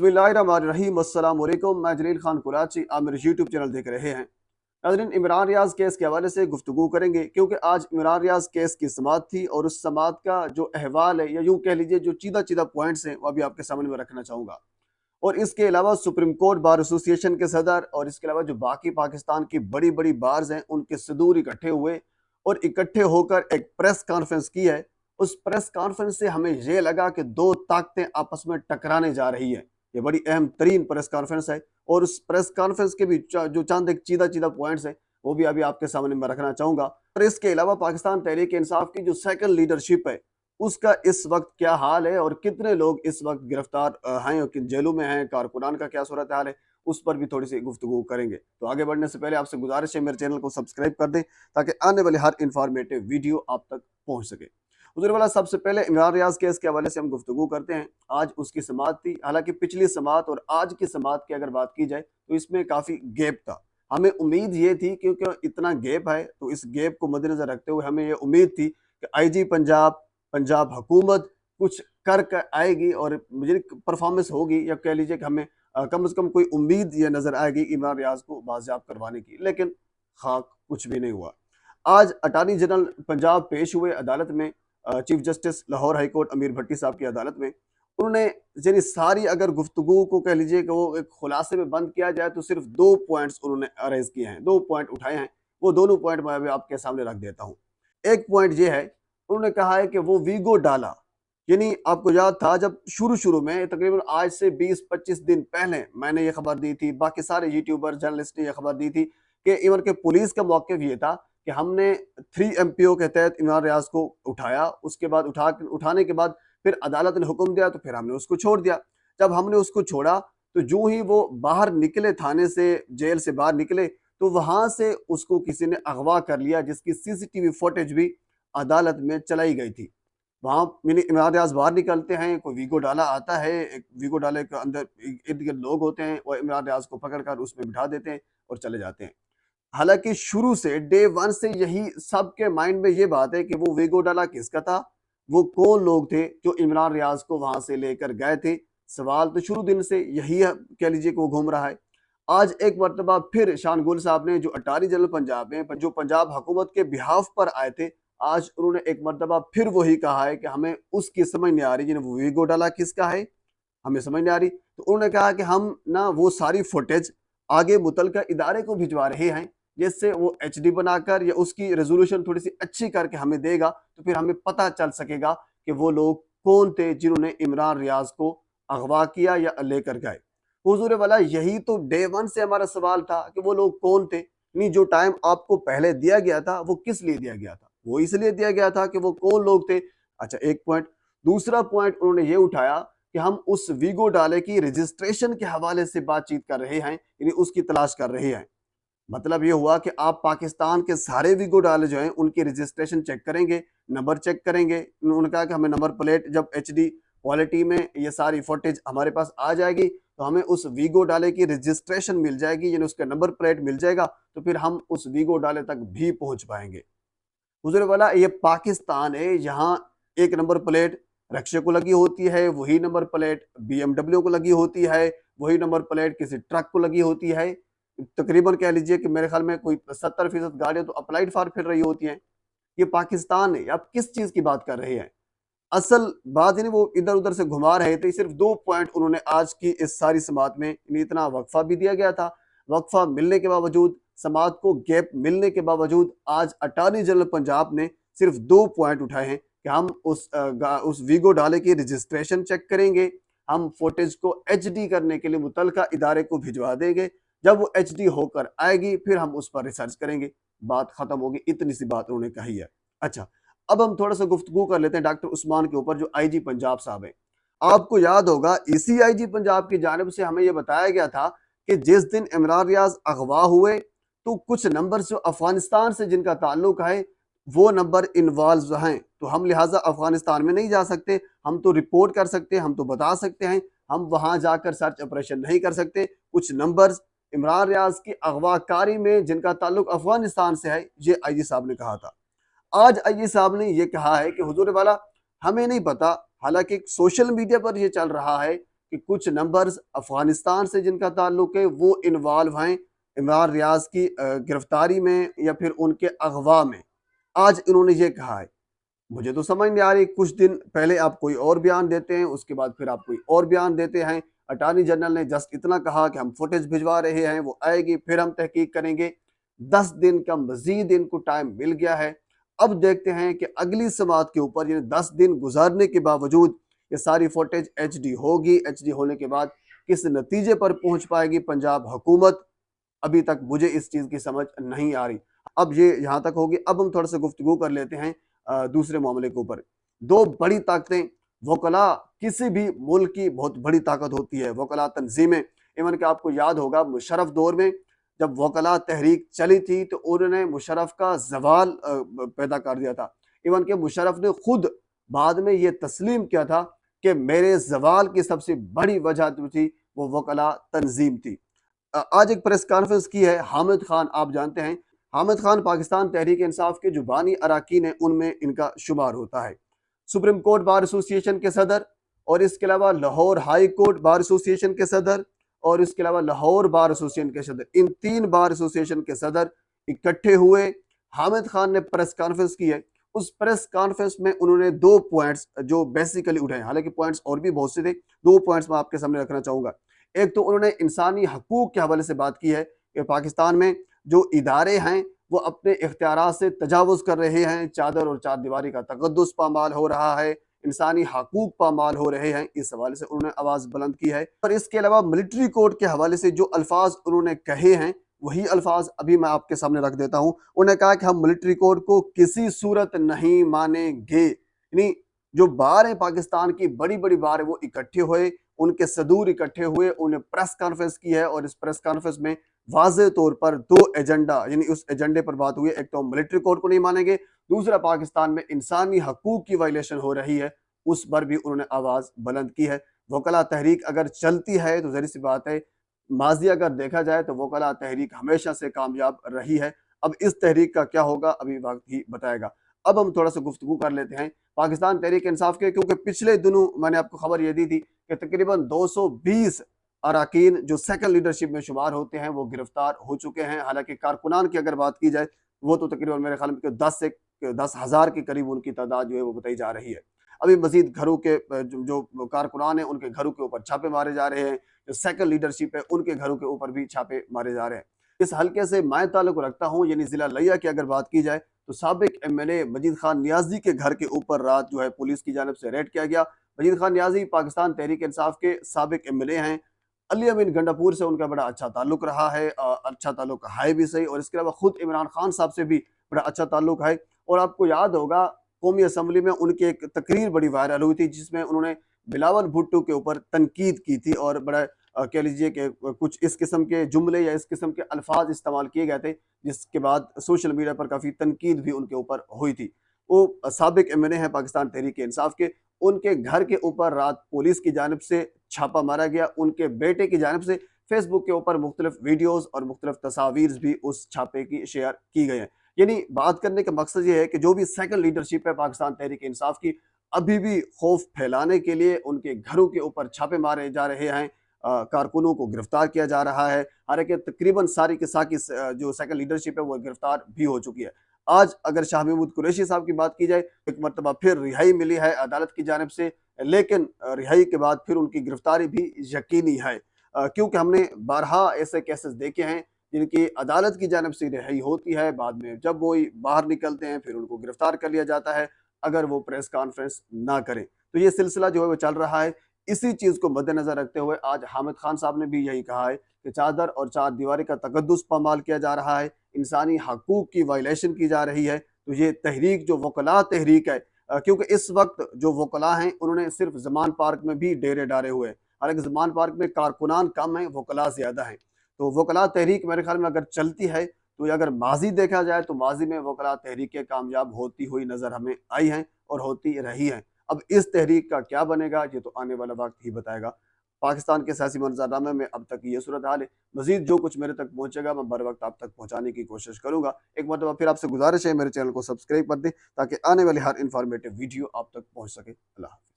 बिस्मिल्लाहिर्रहमानिर्रहीम। अस्सलाम वालेकुम। मैं जलील खान कुराची, आप मेरे यूट्यूब चैनल देख रहे हैं। नाज़रीन, इमरान रियाज केस के हवाले से गुफ्तगू करेंगे क्योंकि आज इमरान रियाज केस की समाअत थी और उस समाअत का जो अहवाल है या यूँ कह लीजिए जो चीदा चीदा पॉइंट्स हैं वो अभी आपके सामने में रखना चाहूँगा। और इसके अलावा सुप्रीम कोर्ट बार एसोसिएशन के सदर और इसके अलावा जो बाकी पाकिस्तान की बड़ी बड़ी बार्स हैं उनके सदूर इकट्ठे हुए और इकट्ठे होकर एक प्रेस कॉन्फ्रेंस की है। उस प्रेस कॉन्फ्रेंस से हमें ये लगा कि दो ताकतें आपस में टकराने जा रही हैं। ये बड़ी अहम तरीन प्रेस कॉन्फ्रेंस है और उस प्रेस कॉन्फ्रेंस के भी जो चंद एक चीदा चीदा पॉइंट्स हैं वो भी अभी आपके सामने मैं रखना चाहूँगा। और इसके अलावा पाकिस्तान तहरीक इंसाफ की जो सेकंड लीडरशिप है उसका इस वक्त क्या हाल है और कितने लोग इस वक्त गिरफ्तार हैं और किन जेलों में हैं, कारकुनान का क्या सूरत हाल है, उस पर भी थोड़ी सी गुफ्तगू करेंगे। तो आगे बढ़ने से पहले आपसे गुजारिश है मेरे चैनल को सब्सक्राइब कर दें ताकि आने वाले हर इंफॉर्मेटिव वीडियो आप तक पहुंच सके। हुजूर वाला, सबसे पहले इमरान रियाज केस के हवाले से हम गुफ्तगू करते हैं। आज उसकी समाअत थी। हालांकि पिछली समाअत और आज की समाअत की अगर बात की जाए तो इसमें काफ़ी गैप था। हमें उम्मीद ये थी क्योंकि इतना गैप है तो इस गैप को मद्देनजर रखते हुए हमें ये उम्मीद थी कि आईजी पंजाब, पंजाब हुकूमत कुछ कर कर आएगी और मुझे परफॉर्मेंस होगी या कह लीजिए कि हमें कम से कम कोई उम्मीद ये नज़र आएगी इमरान रियाज को बाजियाब करवाने की। लेकिन खाक कुछ भी नहीं हुआ। आज अटार्नी जनरल पंजाब पेश हुए अदालत में, chief justice Lahore high court अमीर भट्टी साहब की अदालत में। उन्होंने यानी सारी अगर गुफ्तगू को कह लीजिए कि वो एक खुलासे में बंद किया जाए तो सिर्फ दो पॉइंट्स उन्होंने अरेज किए हैं, दो पॉइंट उठाए हैं। वो दोनों पॉइंट मैं अभी आपके सामने रख देता हूँ। एक पॉइंट ये है, उन्होंने कहा है कि वो वीगो डाला, यानी आपको याद था जब शुरू में तकरीबन आज से 20-25 दिन पहले मैंने ये खबर दी थी, बाकी सारे यूट्यूबर जर्नलिस्ट ने ये खबर दी थी कि इवन के पुलिस का मौक़िफ़ ये था कि हमने 3 MPO के तहत इमरान रियाज को उठाया, उसके बाद उठाने के बाद फिर अदालत ने हुक्म दिया तो फिर हमने उसको छोड़ दिया। जब हमने उसको छोड़ा तो यूं ही वो बाहर निकले, थाने से, जेल से बाहर निकले तो वहां से उसको किसी ने अगवा कर लिया जिसकी CCTV फुटेज भी अदालत में चलाई गई थी। वहाँ इमरान रियाज बाहर निकलते हैं, कोई वीगो डाला आता है, एक वीगो डाले के अंदर इर्द गिर्द लोग होते हैं और इमरान रियाज को पकड़ कर उसमें बिठा देते हैं और चले जाते हैं। हालांकि शुरू से डे वन से यही सबके माइंड में ये बात है कि वो वीगो डाला किसका था, वो कौन लोग थे जो इमरान रियाज को वहां से लेकर गए थे। सवाल तो शुरू दिन से यही है, कह लीजिए कि वो घूम रहा है। आज एक मरतबा फिर शान गुल साहब ने, जो अटारी जनरल पंजाब में जो पंजाब हुकूमत के बिहाफ पर आए थे, आज उन्होंने एक मरतबा फिर वही कहा है कि हमें उसकी समझ नहीं आ रही, जिन्हें वो वीगो डाला किसका है हमें समझ नहीं आ रही। तो उन्होंने कहा कि हम ना वो सारी फुटेज आगे मुतलका इदारे को भिजवा रहे हैं जिससे वो HD बनाकर या उसकी रेजोल्यूशन थोड़ी सी अच्छी करके हमें देगा तो फिर हमें पता चल सकेगा कि वो लोग कौन थे जिन्होंने इमरान रियाज को अगवा किया या लेकर गए। हुजूर वाला, यही तो डे वन से हमारा सवाल था कि वो लोग कौन थे। नहीं, जो टाइम आपको पहले दिया गया था वो किस लिए दिया गया था? वो इसलिए दिया गया था कि वो कौन लोग थे। अच्छा, एक पॉइंट। दूसरा पॉइंट उन्होंने ये उठाया कि हम उस वीगो डाले की रजिस्ट्रेशन के हवाले से बातचीत कर रहे हैं, यानी उसकी तलाश कर रहे हैं। मतलब ये हुआ कि आप पाकिस्तान के सारे वीगो डाले जो हैं उनकी रजिस्ट्रेशन चेक करेंगे, नंबर चेक करेंगे। उन्होंने कहा कि हमें नंबर प्लेट जब HD क्वालिटी में ये सारी फुटेज हमारे पास आ जाएगी तो हमें उस वीगो डाले की रजिस्ट्रेशन मिल जाएगी, यानी उसका नंबर प्लेट मिल जाएगा, तो फिर हम उस वीगो डाले तक भी पहुंच पाएंगे। हुजूर वाला, ये पाकिस्तान है, यहाँ एक नंबर प्लेट रक्शे को लगी होती है, वही नंबर प्लेट BMW को लगी होती है, वही नंबर प्लेट किसी ट्रक को लगी होती है। तकरीबन कह लीजिए कि मेरे ख्याल में कोई 70% गाड़ियां तो अप्लाइड फॉर फिर रही होती हैं। ये पाकिस्तान है। आप किस चीज की बात कर रहे हैं? असल बात ही नहीं, वो इधर उधर से घुमा रहे थे। सिर्फ दो पॉइंट उन्होंने आज की इस सारी समाअत में, इतना वक्फा भी दिया गया था, वक्फा मिलने के बावजूद, समाअत को गैप मिलने के बावजूद आज अटार्नी जनरल पंजाब ने सिर्फ दो पॉइंट उठाए हैं कि हम उस वीगो डाले की रजिस्ट्रेशन चेक करेंगे, हम फुटेज को HD करने के लिए मुतलका इदारे को भिजवा देंगे, जब वो HD होकर आएगी फिर हम उस पर रिसर्च करेंगे। बात खत्म होगी, इतनी सी बात उन्होंने कही है। अच्छा, अब हम थोड़ा सा गुफ्तगू कर लेते हैं डॉक्टर उस्मान के ऊपर, जो IG पंजाब साहब हैं। आपको याद होगा इसी IG पंजाब की जानिब से हमें यह बताया गया था कि जिस दिन इमरान रियाज अगवा हुए तो कुछ नंबर जो अफगानिस्तान से जिनका ताल्लुक है वो नंबर इन्वॉल्व हैं, तो हम लिहाजा अफगानिस्तान में नहीं जा सकते। हम तो रिपोर्ट कर सकते हैं, हम तो बता सकते हैं, हम वहां जाकर सर्च ऑपरेशन नहीं कर सकते। कुछ नंबर्स इमरान रियाज की अगवाकारी में जिनका ताल्लुक अफगानिस्तान से है, ये IG साहब ने कहा था। आज IG साहब ने ये कहा है कि हुजूर वाला, हमें नहीं पता, हालांकि सोशल मीडिया पर ये चल रहा है کہ کچھ نمبرز افغانستان سے جن کا تعلق ہے وہ انوالو ہیں عمران ریاض کی گرفتاری میں یا پھر ان کے اغوا میں۔ آج انہوں نے یہ کہا ہے، مجھے تو سمجھ نہیں آ رہی، کچھ دن پہلے آپ کوئی اور بیان دیتے ہیں، اس کے بعد پھر آپ کوئی اور بیان دیتے ہیں۔ اٹارنی جنرل نے جسٹ اتنا کہا کہ ہم فوٹیج بھجوا رہے ہیں، وہ آئے گی پھر ہم تحقیق کریں گے۔ 10 دن کا مزید ان کو ٹائم مل گیا ہے۔ اب دیکھتے ہیں کہ اگلی سماعت کے اوپر یعنی 10 دن گزارنے کے باوجود یہ ساری فوٹیج ایچ ڈی ہوگی، ایچ ڈی ہونے کے بعد کس نتیجے پر پہنچ پائے گی پنجاب حکومت، ابھی تک مجھے اس چیز کی سمجھ نہیں آ رہی۔ اب یہ یہاں تک ہوگی۔ اب ہم تھوڑا سا گفتگو کر لیتے ہیں دوسرے معاملے کے اوپر۔ دو بڑی طاقتیں، وکلاء کسی بھی ملک کی بہت بڑی طاقت ہوتی ہے، وکلاء تنظیمیں۔ ایون کہ آپ کو یاد ہوگا مشرف دور میں جب وکلاء تحریک چلی تھی تو انہوں نے مشرف کا زوال پیدا کر دیا تھا۔ ایون کہ مشرف نے خود بعد میں یہ تسلیم کیا تھا کہ میرے زوال کی سب سے بڑی وجہ جو تھی وہ وکلاء تنظیم تھی۔ آج ایک پریس کانفرنس کی ہے حامد خان، آپ جانتے ہیں حامد خان پاکستان تحریک انصاف کے جو بانی اراکین ہیں ان میں ان کا شمار ہوتا ہے۔ سپریم کورٹ بار ایسوسی ایشن کے صدر، اور اس کے علاوہ لاہور ہائی کورٹ بار ایسوسی ایشن کے صدر، اور اس کے علاوہ لاہور بار ایسوسی ایشن کے صدر، ان 3 بار ایسوسی ایشن کے صدر اکٹھے ہوئے۔ حامد خان نے پریس کانفرنس کی ہے۔ اس پریس کانفرنس میں انہوں نے 2 پوائنٹس جو بیسیکلی اٹھائے، حالانکہ پوائنٹس اور بھی بہت سے تھے، 2 پوائنٹس میں آپ کے سامنے رکھنا چاہوں گا۔ ایک تو انہوں نے انسانی حقوق کے حوالے سے بات کی ہے کہ پاکستان میں جو ادارے ہیں وہ اپنے اختیارات سے تجاوز کر رہے ہیں، چادر اور چار دیواری کا تقدس پامال ہو رہا ہے، انسانی حقوق پامال ہو رہے ہیں، اس حوالے سے انہوں نے آواز بلند کی ہے۔ اور اس کے علاوہ ملٹری کورٹ کے حوالے سے جو الفاظ انہوں نے کہے ہیں وہی الفاظ ابھی میں آپ کے سامنے رکھ دیتا ہوں۔ انہوں نے کہا کہ ہم ملٹری کورٹ کو کسی صورت نہیں مانیں گے۔ یعنی جو بار ہیں پاکستان کی بڑی بڑی بار وہ اکٹھے ہوئے، ان کے صدور اکٹھے ہوئے، انہوں نے پریس کانفرنس کی ہے، اور اس پریس کانفرنس میں واضح طور پر 2 ایجنڈا یعنی اس ایجنڈے پر بات ہوئی ہے۔ ایک تو ہم ملٹری کورٹ کو نہیں مانیں گے، دوسرا پاکستان میں انسانی حقوق کی وائلیشن ہو رہی ہے، اس پر بھی انہوں نے آواز بلند کی ہے۔ وکلاء تحریک اگر چلتی ہے تو ظاہر سی بات ہے، ماضی اگر دیکھا جائے تو وکلاء تحریک ہمیشہ سے کامیاب رہی ہے۔ اب اس تحریک کا کیا ہوگا ابھی وقت ہی بتائے گا۔ اب ہم تھوڑا سا گفتگو کر لیتے ہیں پاکستان تحریک انصاف کے، کیونکہ پچھلے دنوں میں نے آپ کو خبر یہ دی تھی کہ تقریباً 220 اراکین جو سیکنڈ لیڈرشپ میں شمار ہوتے ہیں وہ گرفتار ہو چکے ہیں۔ حالانکہ کارکنان کی اگر بات کی جائے وہ تو تقریباً میرے خیال میں 10,000 کے قریب ان کی تعداد جو ہے وہ بتائی جا رہی ہے۔ ابھی مزید گھروں کے جو کارکنان ہیں ان کے گھروں کے اوپر چھاپے مارے جا رہے ہیں، جو سیکنڈ لیڈرشپ ہے ان کے گھروں کے اوپر بھی چھاپے مارے جا رہے ہیں۔ اس حلقے سے میں تعلق رکھتا ہوں، یعنی ضلع لیا کی اگر بات کی جائے تو سابق ایم ایل اے مجید خان نیازی کے گھر کے اوپر رات جو ہے پولیس کی جانب سے ریڈ کیا گیا۔ مجید خان نیازی پاکستان تحریک انصاف کے سابق ایم ایل اے ہیں۔ علی امین گنڈاپور سے ان کا بڑا اچھا تعلق رہا ہے، اچھا تعلق ہے بھی صحیح، اور اس کے علاوہ خود عمران خان صاحب سے بھی بڑا اچھا تعلق ہے۔ اور آپ کو یاد ہوگا قومی اسمبلی میں ان کی ایک تقریر بڑی وائرل ہوئی تھی جس میں انہوں نے بلاول بھٹو کے اوپر تنقید کی تھی، اور بڑا کہہ لیجئے کہ کچھ اس قسم کے جملے یا اس قسم کے الفاظ استعمال کیے گئے تھے، جس کے بعد سوشل میڈیا پر کافی تنقید بھی ان کے اوپر ہوئی تھی۔ وہ سابق ایم ایل اے ہیں پاکستان تحریک انصاف کے۔ ان کے گھر کے اوپر رات پولیس کی جانب سے چھاپا مارا گیا، ان کے بیٹے کی جانب سے فیس بک کے اوپر مختلف ویڈیوز اور مختلف تصاویر بھی اس چھاپے کی شیئر کی گئی ہیں۔ یعنی بات کرنے کا مقصد یہ ہے کہ جو بھی سیکنڈ لیڈرشپ ہے پاکستان تحریک انصاف کی، ابھی بھی خوف پھیلانے کے لیے ان کے گھروں کے اوپر چھاپے مارے جا رہے ہیں، کارکنوں کو گرفتار کیا جا رہا ہے، حالانکہ تقریباً ساری کی ساری جو سیکنڈ لیڈرشپ ہے وہ گرفتار بھی ہو چکی ہے۔ آج اگر شاہ محمود قریشی صاحب کی بات کی جائے، ایک مرتبہ پھر رہائی ملی ہے عدالت کی جانب سے، لیکن رہائی کے بعد پھر ان کی گرفتاری بھی یقینی ہے، کیونکہ ہم نے بارہا ایسے کیسز دیکھے ہیں جن کی عدالت کی جانب سے رہائی ہوتی ہے، بعد میں جب وہ باہر نکلتے ہیں پھر ان کو گرفتار کر لیا جاتا ہے اگر وہ پریس کانفرنس نہ کریں۔ تو یہ سلسلہ جو ہے وہ چل رہا ہے۔ اسی چیز کو مد نظر رکھتے ہوئے آج حامد خان صاحب نے بھی یہی کہا ہے کہ چادر اور چار دیواری کا تقدس پامال کیا جا رہا ہے، انسانی حقوق کی وائلیشن کی جا رہی ہے۔ تو یہ تحریک جو وکلاء تحریک ہے، کیونکہ اس وقت جو وکلاء ہیں انہوں نے صرف زمان پارک میں بھی ڈیرے ڈالے ہوئے ہیں، حالانکہ زمان پارک میں کارکنان کم ہیں، وکلاء زیادہ ہیں۔ تو وکلاء تحریک میرے خیال میں اگر چلتی ہے تو اگر ماضی دیکھا جائے تو ماضی میں وکلاء تحریکیں کامیاب ہوتی ہوئی نظر ہمیں آئی ہیں اور ہوتی رہی ہیں۔ اب اس تحریک کا کیا بنے گا یہ تو آنے والا وقت ہی بتائے گا۔ پاکستان کے سیاسی منظرنامے میں اب تک یہ صورتحال ہے، مزید جو کچھ میرے تک پہنچے گا میں بر وقت آپ تک پہنچانے کی کوشش کروں گا۔ ایک مرتبہ پھر آپ سے گزارش ہے میرے چینل کو سبسکرائب کر دیں تاکہ آنے والی ہر انفارمیٹیو ویڈیو آپ تک پہنچ سکے۔ اللہ حافظ۔